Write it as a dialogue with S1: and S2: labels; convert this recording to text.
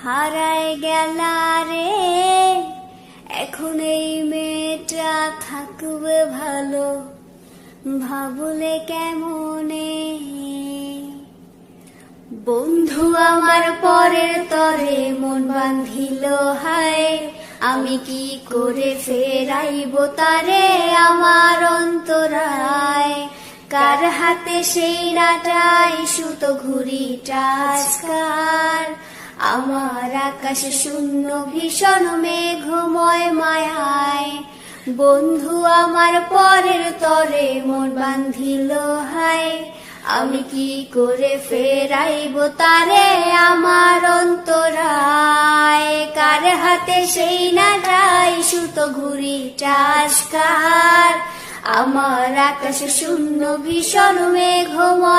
S1: হারায় গেলা রে, এখন এই মেয়েটা থাকবে ভালো, ভাবলে কেমনে। বন্ধু আমার পরের তরে মন বাঁধিল হায়, আমি কি করে ফেরাইব তারে আমার অন্তরায়। কার হাতে সেই নাটাই সুতো ঘুড়িটা আজকার, আমার আকাশে শূন্য ভীষণ মেঘময় মায়ায়। বন্ধু আমার পরের তরে মন বাঁধিল হায়, আমি কি করে ফেরাইব তারে আমার অন্তরায়। কার হাতে সেই নাটাই সুতো ঘুড়িটা আজকার, আমার আকাশে শূন্য ভীষণ মেঘময়